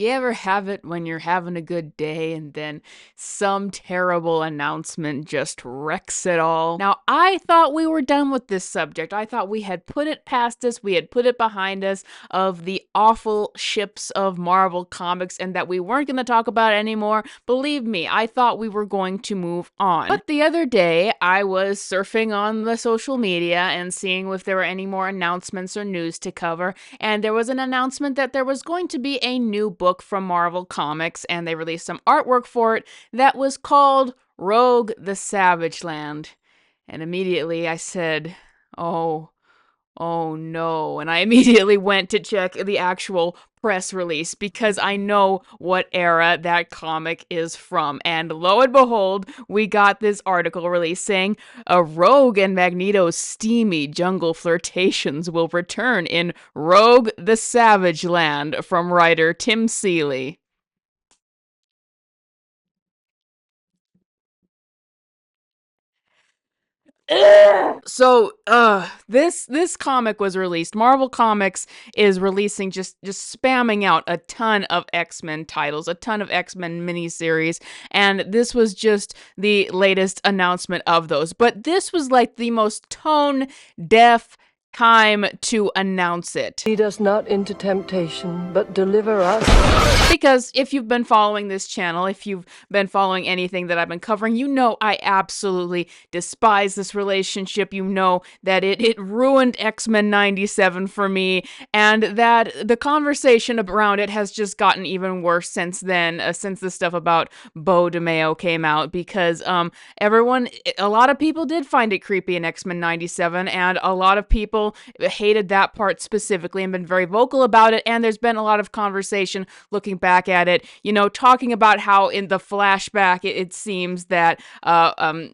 You ever have it when you're having a good day and then some terrible announcement just wrecks it all? Now, I thought we were done with this subject. I thought we had put it past us, we had put it behind us of the awful ships of Marvel Comics and that we weren't going to talk about it anymore. Believe me, I thought we were going to move on. But the other day, I was surfing on the social media and seeing if there were any more announcements or news to cover, and there was an announcement that there was going to be a new book from Marvel Comics, and they released some artwork for it that was called Rogue the Savage Land. And immediately I said, oh no. And I immediately went to check the actual press release because I know what era that comic is from. And lo and behold, we got this article release saying Rogue and Magneto's steamy jungle flirtations will return in Rogue the Savage Land from writer Tim Seeley. So, this comic was released. Marvel Comics is releasing just spamming out a ton of X-Men titles, a ton of X-Men miniseries, and this was just the latest announcement of those. But this was like the most tone deaf time to announce it. Lead us not into temptation, but deliver us. Because if you've been following this channel, if you've been following anything that I've been covering, you know I absolutely despise this relationship. You know that it ruined X-Men 97 for me, and that the conversation around it has just gotten even worse since then, since the stuff about Beau DeMayo came out, because a lot of people did find it creepy in X-Men 97, and a lot of people hated that part specifically and been very vocal about it, and there's been a lot of conversation looking back at it, talking about how in the flashback it seems that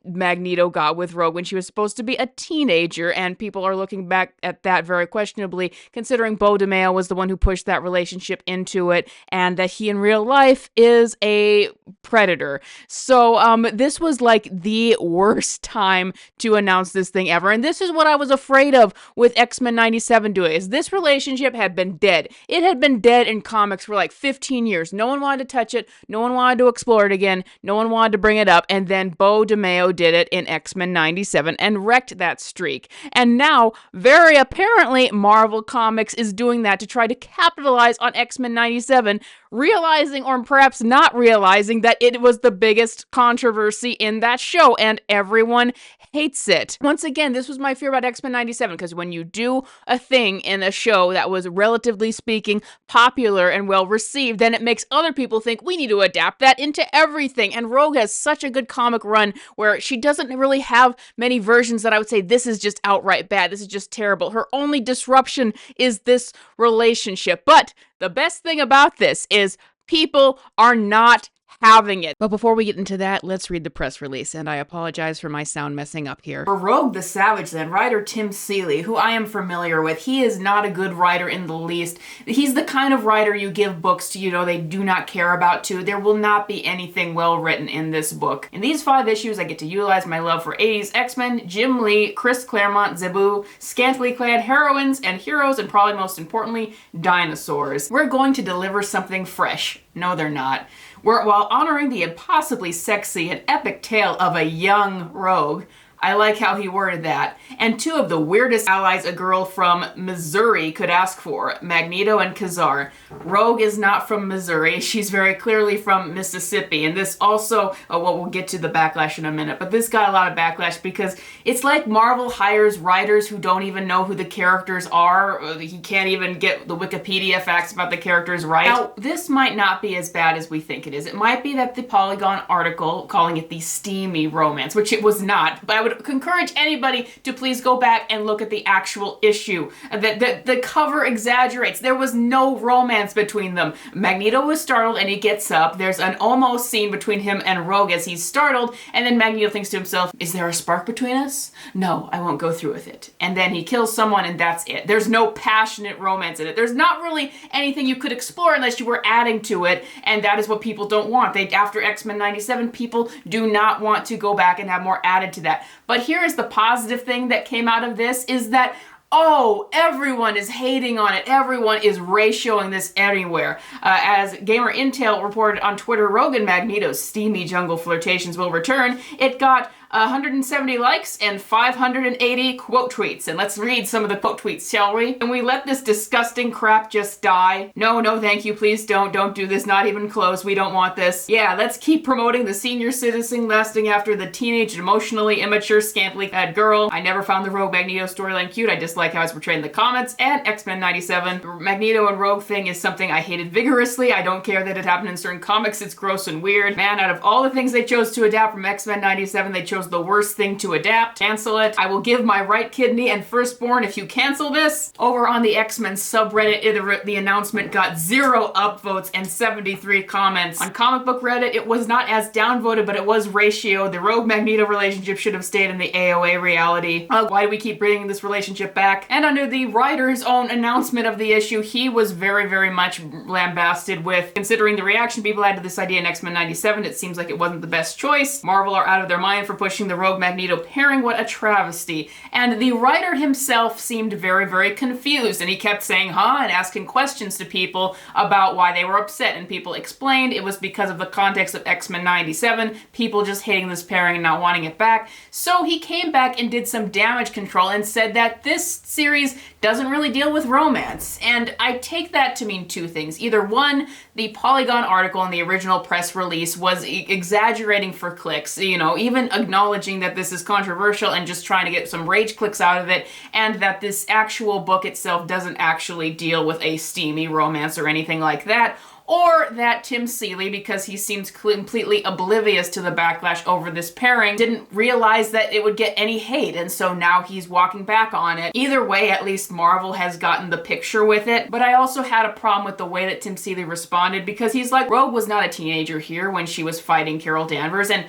Magneto got with Rogue when she was supposed to be a teenager, and people are looking back at that very questionably, considering Beau DeMayo was the one who pushed that relationship into it, and that he in real life is a predator. So this was like the worst time to announce this thing ever, and this is what I was afraid of with X-Men 97 doing, is this relationship had been dead. It had been dead in comics for like 15 years. No one wanted to touch it. No one wanted to explore it again. No one wanted to bring it up. And then Beau DeMayo did it in X-Men 97 and wrecked that streak. And now, very apparently, Marvel Comics is doing that to try to capitalize on X-Men 97, realizing or perhaps not realizing that it was the biggest controversy in that show and everyone hates it. Once again, this was my fear about X-Men 97, because when you do a thing in a show that was relatively speaking popular and well received, then it makes other people think we need to adapt that into everything. And Rogue has such a good comic run where she doesn't really have many versions that I would say this is just outright bad, this is just terrible. Her only disruption is this relationship. But the best thing about this is people are not having it. But before we get into that, let's read the press release, and I apologize for my sound messing up here. For Rogue the Savage Land, writer Tim Seeley, who I am familiar with, he is not a good writer in the least. He's the kind of writer you give books to, they do not care about to. There will not be anything well written in this book. In these 5 issues, I get to utilize my love for 80s X-Men, Jim Lee, Chris Claremont, Zebu, scantily clad heroines and heroes, and probably most importantly, dinosaurs. We're going to deliver something fresh. No, they're not. While honoring the impossibly sexy and epic tale of a young Rogue, I like how he worded that, and 2 of the weirdest allies a girl from Missouri could ask for, Magneto and Kazar. Rogue is not from Missouri, she's very clearly from Mississippi, and this also, we'll get to the backlash in a minute, but this got a lot of backlash because it's like Marvel hires writers who don't even know who the characters are. He can't even get the Wikipedia facts about the characters right. Now, this might not be as bad as we think it is. It might be that the Polygon article, calling it the steamy romance, which it was not, but I would encourage anybody to please go back and look at the actual issue. The cover exaggerates. There was no romance between them. Magneto was startled and he gets up. There's an almost scene between him and Rogue as he's startled, and then Magneto thinks to himself, is there a spark between us? No, I won't go through with it. And then he kills someone and that's it. There's no passionate romance in it. There's not really anything you could explore unless you were adding to it, and that is what people don't want. After X-Men 97, people do not want to go back and have more added to that. But here is the positive thing that came out of this, is that Oh, everyone is hating on it. Everyone is ratioing this anywhere. As Gamer Intel reported on Twitter, Rogue and Magneto's steamy jungle flirtations will return. It got 170 likes and 580 quote tweets. And let's read some of the quote tweets, shall we? Can we let this disgusting crap just die? No, no, thank you. Please don't. Don't do this. Not even close. We don't want this. Yeah, let's keep promoting the senior citizen lasting after the teenage, emotionally immature, scantily clad girl. I never found the Rogue Magneto storyline cute. I dislike how it's portrayed in the comics. And X-Men 97. The Magneto and Rogue thing is something I hated vigorously. I don't care that it happened in certain comics. It's gross and weird. Man, out of all the things they chose to adapt from X-Men 97, they chose the worst thing to adapt. Cancel it. I will give my right kidney and firstborn if you cancel this. Over on the X-Men subreddit, the announcement got 0 upvotes and 73 comments. On comic book Reddit, it was not as downvoted, but it was ratioed. The Rogue Magneto relationship should have stayed in the AOA reality. Why do we keep bringing this relationship back? And under the writer's own announcement of the issue, he was very, very much lambasted with, considering the reaction people had to this idea in X-Men 97, it seems like it wasn't the best choice. Marvel are out of their mind for pushing the Rogue Magneto pairing. What a travesty. And the writer himself seemed very, very confused, and he kept saying, huh, and asking questions to people about why they were upset, and people explained it was because of the context of X-Men 97, people just hating this pairing and not wanting it back. So he came back and did some damage control and said that this series doesn't really deal with romance. And I take that to mean two things. Either one, the Polygon article in the original press release was exaggerating for clicks, you know, even acknowledging that this is controversial and just trying to get some rage clicks out of it, and that this actual book itself doesn't actually deal with a steamy romance or anything like that. Or that Tim Seeley, because he seems completely oblivious to the backlash over this pairing, didn't realize that it would get any hate, and so now he's walking back on it. Either way, at least Marvel has gotten the picture with it, but I also had a problem with the way that Tim Seeley responded, because he's like, Rogue was not a teenager here when she was fighting Carol Danvers, and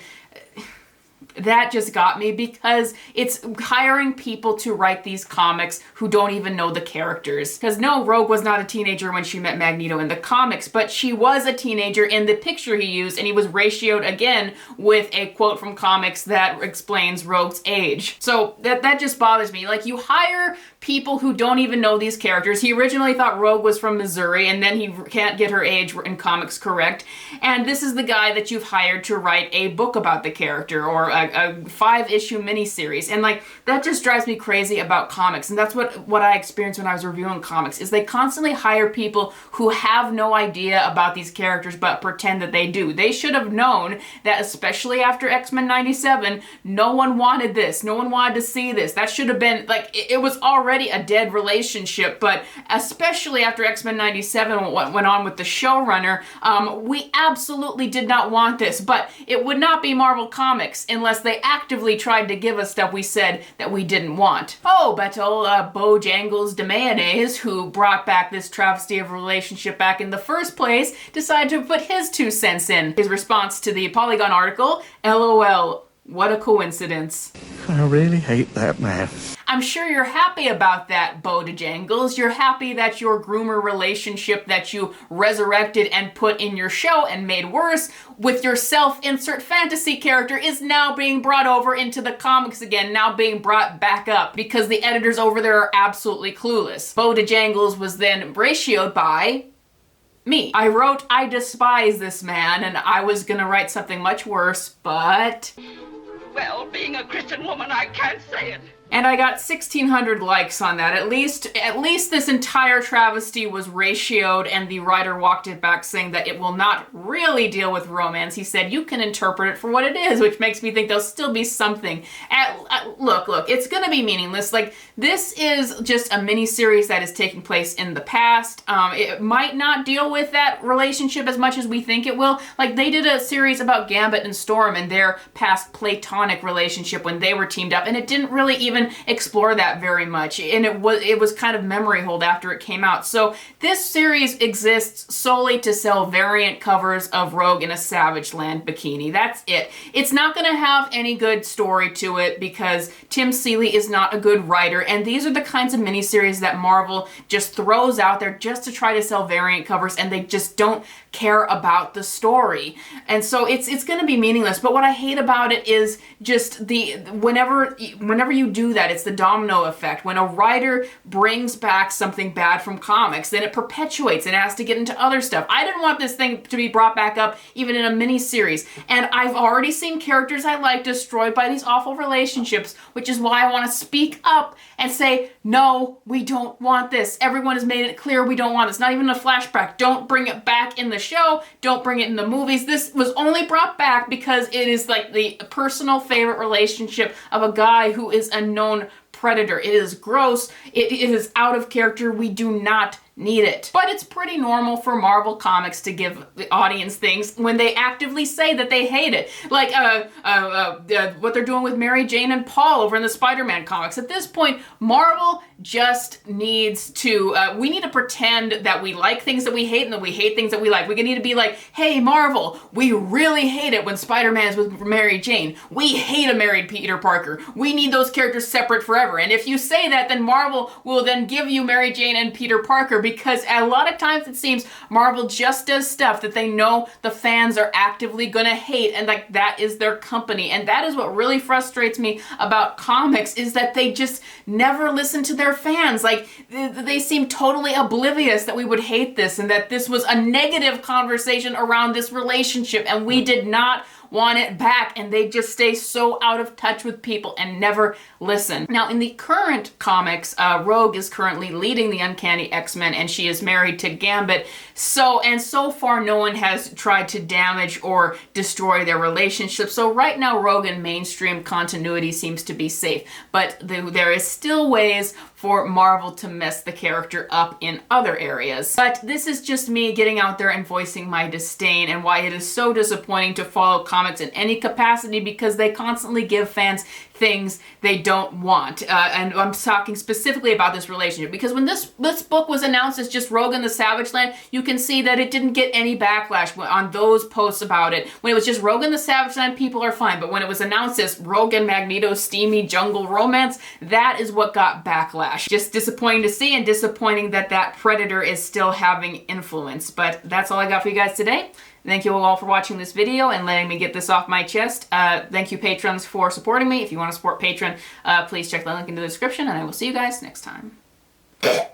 that just got me, because it's hiring people to write these comics who don't even know the characters. Because no, Rogue was not a teenager when she met Magneto in the comics, but she was a teenager in the picture he used, and he was ratioed again with a quote from comics that explains Rogue's age. So that just bothers me. Like, you hire people who don't even know these characters. He originally thought Rogue was from Missouri, and then he can't get her age in comics correct. And this is the guy that you've hired to write a book about the character, or a 5-issue miniseries. And like, that just drives me crazy about comics. And that's what I experienced when I was reviewing comics, is they constantly hire people who have no idea about these characters but pretend that they do. They should have known that, especially after X-Men 97, no one wanted this. No one wanted to see this. That should have been, like, it was already a dead relationship, but especially after X-Men 97 went on with the showrunner, we absolutely did not want this. But it would not be Marvel Comics unless they actively tried to give us stuff we said that we didn't want. Oh, but old Bojangles de Mayonnaise, who brought back this travesty of a relationship back in the first place, decided to put his 2 cents in. His response to the Polygon article, LOL, what a coincidence. I really hate that man. I'm sure you're happy about that, Bojangles. You're happy that your groomer relationship that you resurrected and put in your show and made worse with your self-insert fantasy character is now being brought over into the comics again, now being brought back up, because the editors over there are absolutely clueless. Bojangles was then ratioed by me. I wrote, I despise this man, and I was gonna write something much worse, but... Well, being a Christian woman, I can't say it. And I got 1,600 likes on that. At least this entire travesty was ratioed, and the writer walked it back, saying that it will not really deal with romance. He said you can interpret it for what it is, which makes me think there'll still be something. Look, it's gonna be meaningless. Like, this is just a mini-series that is taking place in the past. It might not deal with that relationship as much as we think it will. Like, they did a series about Gambit and Storm and their past platonic relationship when they were teamed up, and it didn't really even explore that very much, and it was kind of memory hold after it came out. So this series exists solely to sell variant covers of Rogue in a Savage Land bikini. That's it. It's not going to have any good story to it because Tim Seeley is not a good writer, and these are the kinds of miniseries that Marvel just throws out there just to try to sell variant covers, and they just don't care about the story. And so it's going to be meaningless. But what I hate about it is just whenever you do do that. It's the domino effect. When a writer brings back something bad from comics, then it perpetuates and has to get into other stuff. I didn't want this thing to be brought back up even in a mini-series. And I've already seen characters I like destroyed by these awful relationships, which is why I want to speak up and say, no, we don't want this. Everyone has made it clear we don't want this. Not even a flashback. Don't bring it back in the show. Don't bring it in the movies. This was only brought back because it is like the personal favorite relationship of a guy who is a known predator. It is gross. It is out of character. We do not need it. But it's pretty normal for Marvel Comics to give the audience things when they actively say that they hate it. Like what they're doing with Mary Jane and Paul over in the Spider-Man comics. At this point, Marvel just needs to, we need to pretend that we like things that we hate and that we hate things that we like. We need to be like, hey, Marvel, we really hate it when Spider-Man is with Mary Jane. We hate a married Peter Parker. We need those characters separate forever. And if you say that, then Marvel will then give you Mary Jane and Peter Parker, because a lot of times it seems Marvel just does stuff that they know the fans are actively gonna hate, and like that is their company. And that is what really frustrates me about comics, is that they just never listen to their fans. Like they seem totally oblivious that we would hate this and that this was a negative conversation around this relationship and we did not want it back, and they just stay so out of touch with people and never listen. Now, in the current comics, Rogue is currently leading the Uncanny X-Men, and she is married to Gambit. So far, no one has tried to damage or destroy their relationship. So right now, Rogue and mainstream continuity seems to be safe. But there is still ways for Marvel to mess the character up in other areas. But this is just me getting out there and voicing my disdain and why it is so disappointing to follow comics in any capacity, because they constantly give fans things they don't want. And I'm talking specifically about this relationship, because when this book was announced as just Rogue and the Savage Land, you can see that it didn't get any backlash on those posts about it. When it was just Rogue and the Savage Land, people are fine. But when it was announced as Rogue and Magneto's steamy jungle romance, that is what got backlash. Just disappointing to see, and disappointing that that predator is still having influence. But that's all I got for you guys today. Thank you all for watching this video and letting me get this off my chest. Thank you, patrons, for supporting me. If you want to support Patreon, please check the link in the description, and I will see you guys next time.